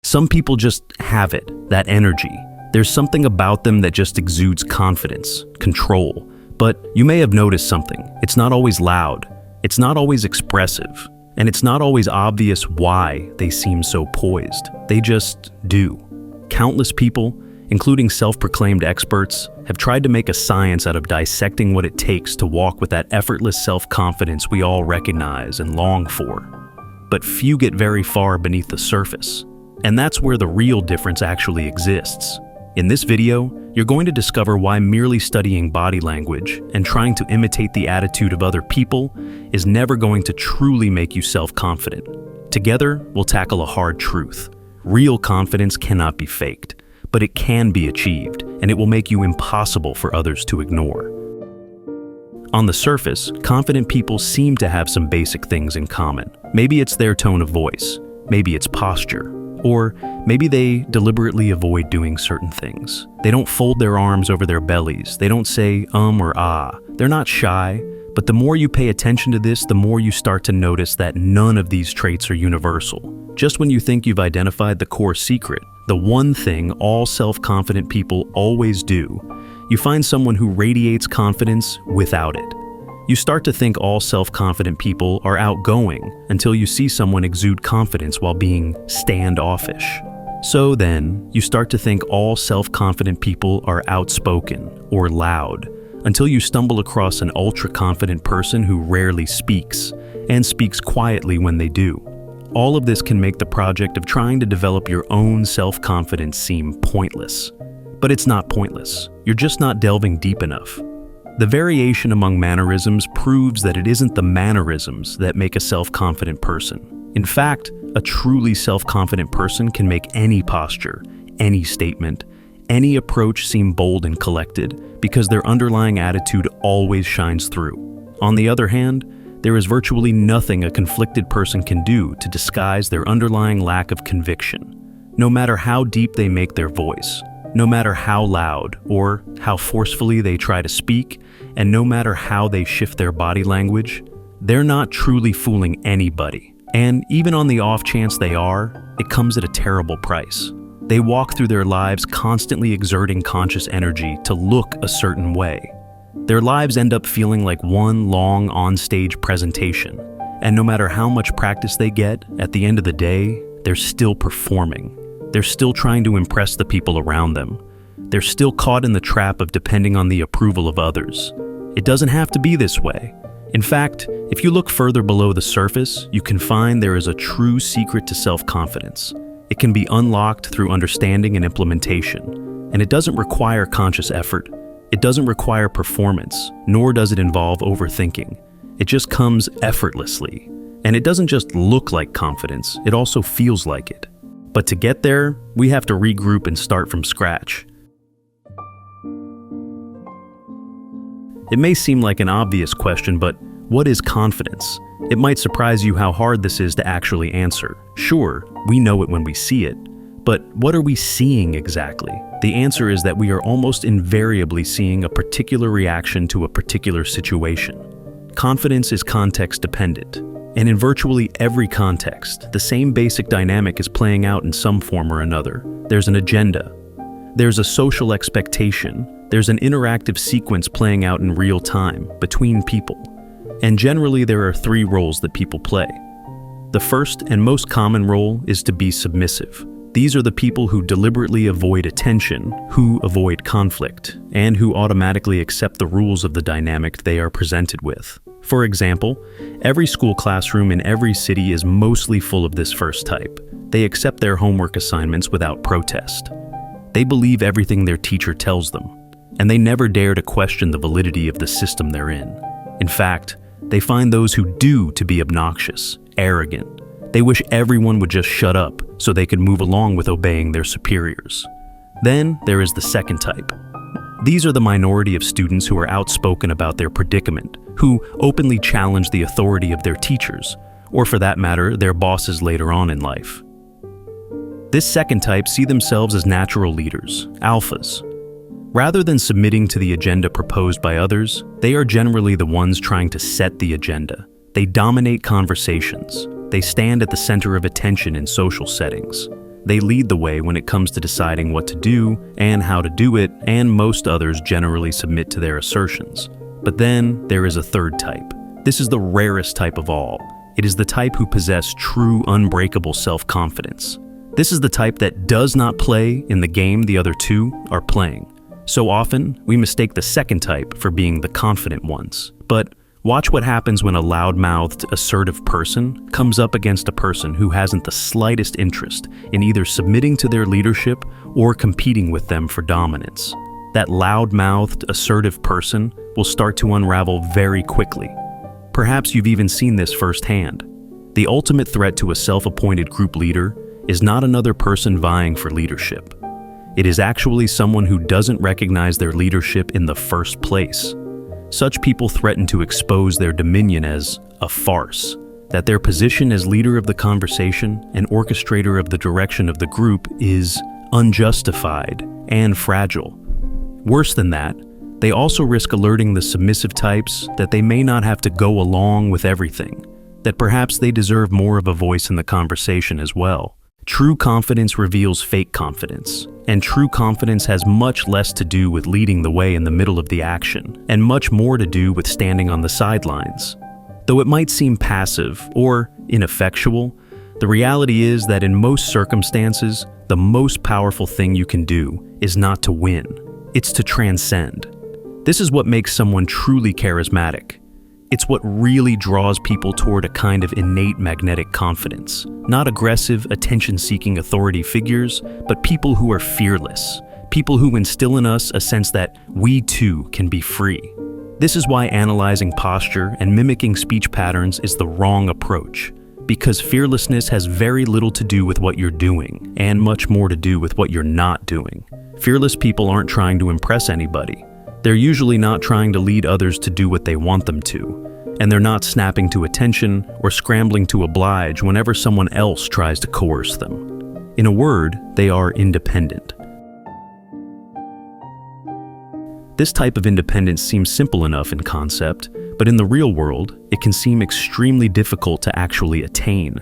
Some people just have it, that energy. There's something about them that just exudes confidence, control. But you may have noticed something. It's not always loud, it's not always expressive, and it's not always obvious why they seem so poised. They just do. Countless people, including self-proclaimed experts, have tried to make a science out of dissecting what it takes to walk with that effortless self-confidence we all recognize and long for. But few get very far beneath the surface. And that's where the real difference actually exists. In this video, you're going to discover why merely studying body language and trying to imitate the attitude of other people is never going to truly make you self-confident. Together, we'll tackle a hard truth. Real confidence cannot be faked, but it can be achieved, and it will make you impossible for others to ignore. On the surface, confident people seem to have some basic things in common. Maybe it's their tone of voice, maybe it's posture, or maybe they deliberately avoid doing certain things. They don't fold their arms over their bellies, they don't say or ah. They're not shy, but the more you pay attention to this, the more you start to notice that none of these traits are universal. Just when you think you've identified the core secret, the one thing all self-confident people always do, you find someone who radiates confidence without it. You start to think all self-confident people are outgoing until you see someone exude confidence while being standoffish. So then, you start to think all self-confident people are outspoken or loud until you stumble across an ultra-confident person who rarely speaks and speaks quietly when they do. All of this can make the project of trying to develop your own self-confidence seem pointless. But it's not pointless. You're just not delving deep enough. The variation among mannerisms proves that it isn't the mannerisms that make a self-confident person. In fact, a truly self-confident person can make any posture, any statement, any approach seem bold and collected because their underlying attitude always shines through. On the other hand, there is virtually nothing a conflicted person can do to disguise their underlying lack of conviction, no matter how deep they make their voice. No matter how loud or how forcefully they try to speak, and no matter how they shift their body language, they're not truly fooling anybody. And even on the off chance they are, it comes at a terrible price. They walk through their lives constantly exerting conscious energy to look a certain way. Their lives end up feeling like one long on-stage presentation. And no matter how much practice they get, at the end of the day, they're still performing. They're still trying to impress the people around them. They're still caught in the trap of depending on the approval of others. It doesn't have to be this way. In fact, if you look further below the surface, you can find there is a true secret to self-confidence. It can be unlocked through understanding and implementation, and it doesn't require conscious effort. It doesn't require performance, nor does it involve overthinking. It just comes effortlessly. And it doesn't just look like confidence, it also feels like it. But to get there, we have to regroup and start from scratch. It may seem like an obvious question, but what is confidence? It might surprise you how hard this is to actually answer. Sure, we know it when we see it, but what are we seeing exactly? The answer is that we are almost invariably seeing a particular reaction to a particular situation. Confidence is context dependent. And in virtually every context, the same basic dynamic is playing out in some form or another. There's an agenda. There's a social expectation. There's an interactive sequence playing out in real time between people. And generally, there are three roles that people play. The first and most common role is to be submissive. These are the people who deliberately avoid attention, who avoid conflict, and who automatically accept the rules of the dynamic they are presented with. For example, every school classroom in every city is mostly full of this first type. They accept their homework assignments without protest. They believe everything their teacher tells them, and they never dare to question the validity of the system they're in. In fact, they find those who do to be obnoxious, arrogant. They wish everyone would just shut up so they could move along with obeying their superiors. Then there is the second type. These are the minority of students who are outspoken about their predicament, who openly challenge the authority of their teachers, or for that matter, their bosses later on in life. This second type see themselves as natural leaders, alphas. Rather than submitting to the agenda proposed by others, they are generally the ones trying to set the agenda. They dominate conversations. They stand at the center of attention in social settings. They lead the way when it comes to deciding what to do and how to do it, and most others generally submit to their assertions. But then there is a third type. This is the rarest type of all. It is the type who possess true, unbreakable self-confidence. This is the type that does not play in the game the other two are playing. So often, we mistake the second type for being the confident ones. But watch what happens when a loud-mouthed, assertive person comes up against a person who hasn't the slightest interest in either submitting to their leadership or competing with them for dominance. That loud-mouthed, assertive person will start to unravel very quickly. Perhaps you've even seen this firsthand. The ultimate threat to a self-appointed group leader is not another person vying for leadership. It is actually someone who doesn't recognize their leadership in the first place. Such people threaten to expose their dominion as a farce, that their position as leader of the conversation and orchestrator of the direction of the group is unjustified and fragile. Worse than that, they also risk alerting the submissive types that they may not have to go along with everything, that perhaps they deserve more of a voice in the conversation as well. True confidence reveals fake confidence, and true confidence has much less to do with leading the way in the middle of the action, and much more to do with standing on the sidelines. Though it might seem passive or ineffectual, the reality is that in most circumstances, the most powerful thing you can do is not to win, it's to transcend. This is what makes someone truly charismatic. It's what really draws people toward a kind of innate magnetic confidence. Not aggressive, attention-seeking authority figures, but people who are fearless. People who instill in us a sense that we too can be free. This is why analyzing posture and mimicking speech patterns is the wrong approach. Because fearlessness has very little to do with what you're doing, and much more to do with what you're not doing. Fearless people aren't trying to impress anybody. They're usually not trying to lead others to do what they want them to, and they're not snapping to attention or scrambling to oblige whenever someone else tries to coerce them. In a word, they are independent. This type of independence seems simple enough in concept, but in the real world, it can seem extremely difficult to actually attain.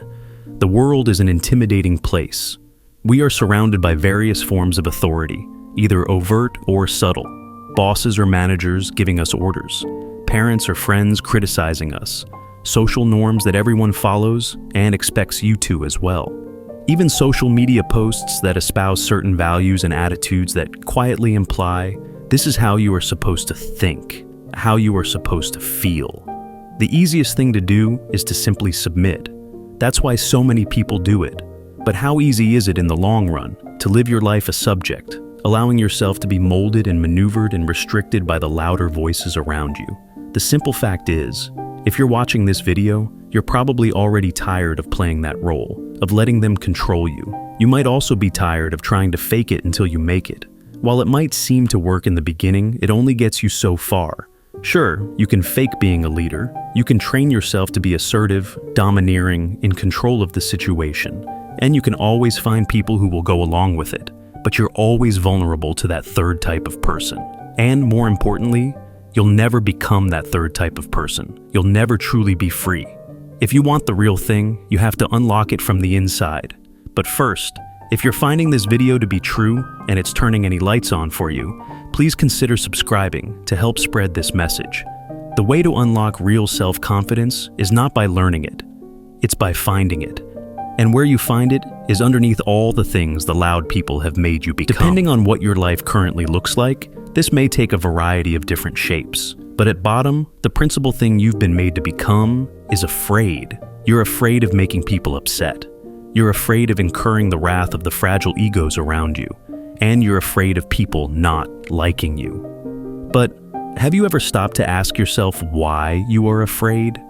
The world is an intimidating place. We are surrounded by various forms of authority, either overt or subtle. Bosses or managers giving us orders, parents or friends criticizing us, social norms that everyone follows and expects you to as well. Even social media posts that espouse certain values and attitudes that quietly imply this is how you are supposed to think, how you are supposed to feel. The easiest thing to do is to simply submit. That's why so many people do it. But how easy is it in the long run to live your life a subject, allowing yourself to be molded and maneuvered and restricted by the louder voices around you? The simple fact is, if you're watching this video, you're probably already tired of playing that role, of letting them control you. You might also be tired of trying to fake it until you make it. While it might seem to work in the beginning, it only gets you so far. Sure, you can fake being a leader. You can train yourself to be assertive, domineering, in control of the situation. And you can always find people who will go along with it. But you're always vulnerable to that third type of person. And more importantly, you'll never become that third type of person. You'll never truly be free. If you want the real thing, you have to unlock it from the inside. But first, if you're finding this video to be true and it's turning any lights on for you, please consider subscribing to help spread this message. The way to unlock real self-confidence is not by learning it, it's by finding it. And where you find it is underneath all the things the loud people have made you become. Depending on what your life currently looks like, this may take a variety of different shapes. But at bottom, the principal thing you've been made to become is afraid. You're afraid of making people upset. You're afraid of incurring the wrath of the fragile egos around you. And you're afraid of people not liking you. But have you ever stopped to ask yourself why you are afraid?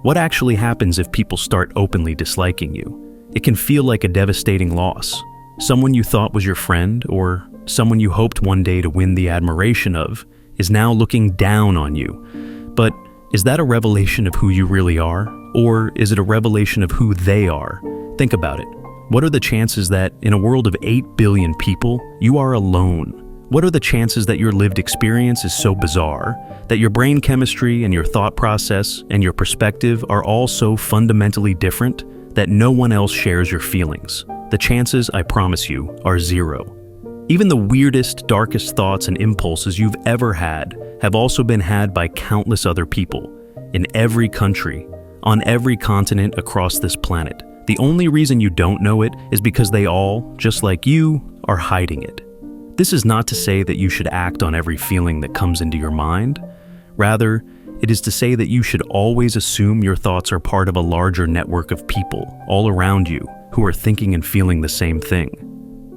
What actually happens if people start openly disliking you? It can feel like a devastating loss. Someone you thought was your friend, or someone you hoped one day to win the admiration of, is now looking down on you. But is that a revelation of who you really are? Or is it a revelation of who they are? Think about it. What are the chances that, in a world of 8 billion people, you are alone? What are the chances that your lived experience is so bizarre, that your brain chemistry and your thought process and your perspective are all so fundamentally different that no one else shares your feelings? the chances, I promise you, are zero. Even the weirdest, darkest thoughts and impulses you've ever had have also been had by countless other people, in every country, on every continent across this planet. The only reason you don't know it is because they all, just like you, are hiding it. This is not to say that you should act on every feeling that comes into your mind. Rather, it is to say that you should always assume your thoughts are part of a larger network of people all around you who are thinking and feeling the same thing.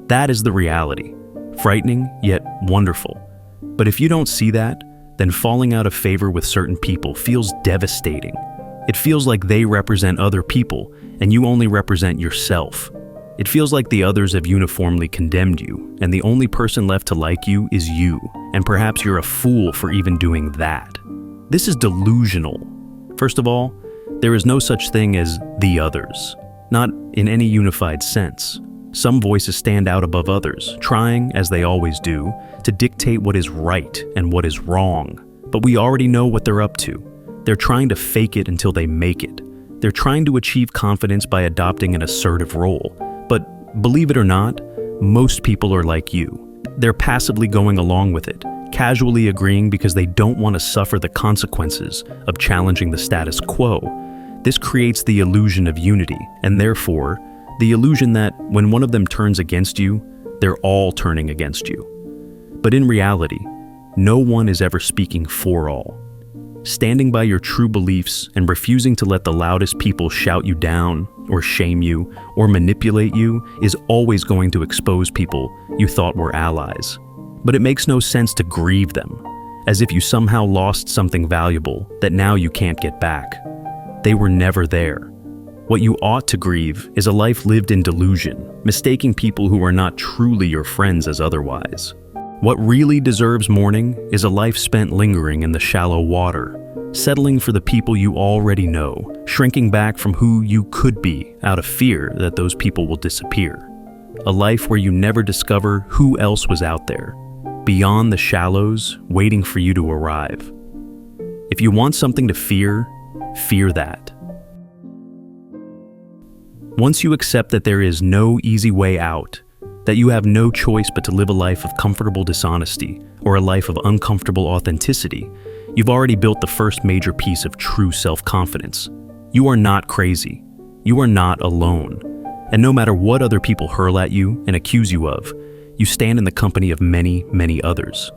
That is the reality. Frightening, yet wonderful. But if you don't see that, then falling out of favor with certain people feels devastating. It feels like they represent other people, and you only represent yourself. It feels like the others have uniformly condemned you, and the only person left to like you is you, and perhaps you're a fool for even doing that. This is delusional. First of all, there is no such thing as the others, not in any unified sense. Some voices stand out above others, trying, as they always do, to dictate what is right and what is wrong. But we already know what they're up to. They're trying to fake it until they make it. They're trying to achieve confidence by adopting an assertive role. But believe it or not, most people are like you. They're passively going along with it, casually agreeing because they don't want to suffer the consequences of challenging the status quo. This creates the illusion of unity, and therefore, the illusion that when one of them turns against you, they're all turning against you. But in reality, no one is ever speaking for all. Standing by your true beliefs and refusing to let the loudest people shout you down, or shame you, or manipulate you is always going to expose people you thought were allies. But it makes no sense to grieve them, as if you somehow lost something valuable that now you can't get back. They were never there. What you ought to grieve is a life lived in delusion, mistaking people who are not truly your friends as otherwise. What really deserves mourning is a life spent lingering in the shallow water, settling for the people you already know, shrinking back from who you could be out of fear that those people will disappear. A life where you never discover who else was out there, beyond the shallows, waiting for you to arrive. If you want something to fear, fear that. Once you accept that there is no easy way out, that you have no choice but to live a life of comfortable dishonesty or a life of uncomfortable authenticity, you've already built the first major piece of true self-confidence. You are not crazy. You are not alone. And no matter what other people hurl at you and accuse you of, you stand in the company of many, many others.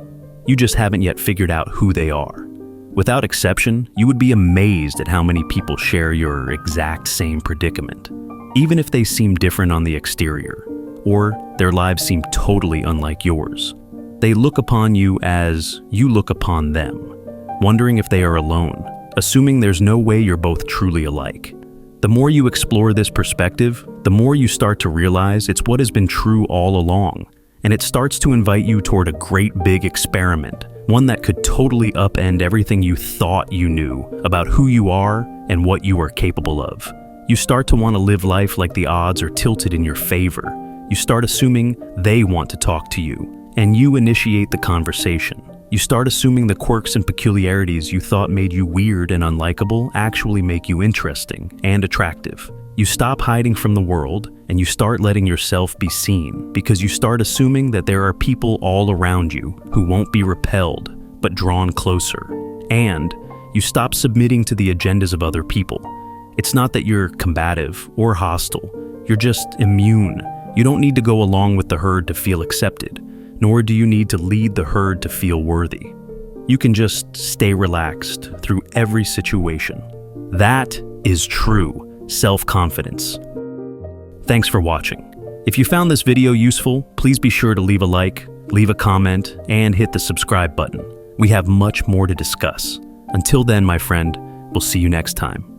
You just haven't yet figured out who they are. Without exception, you would be amazed at how many people share your exact same predicament, even if they seem different on the exterior, or their lives seem totally unlike yours. They look upon you as you look upon them, wondering if they are alone, assuming there's no way you're both truly alike. The more you explore this perspective, the more you start to realize it's what has been true all along, and it starts to invite you toward a great big experiment, one that could totally upend everything you thought you knew about who you are and what you are capable of. You start to want to live life like the odds are tilted in your favor. You start assuming they want to talk to you, and you initiate the conversation. You start assuming the quirks and peculiarities you thought made you weird and unlikable actually make you interesting and attractive. You stop hiding from the world, and you start letting yourself be seen, because you start assuming that there are people all around you who won't be repelled, but drawn closer. And you stop submitting to the agendas of other people. It's not that you're combative or hostile. You're just immune. You don't need to go along with the herd to feel accepted, nor do you need to lead the herd to feel worthy. You can just stay relaxed through every situation. That is true self-confidence. Thanks for watching. If you found this video useful, please be sure to leave a like, leave a comment, and hit the subscribe button. We have much more to discuss. Until then, my friend, we'll see you next time.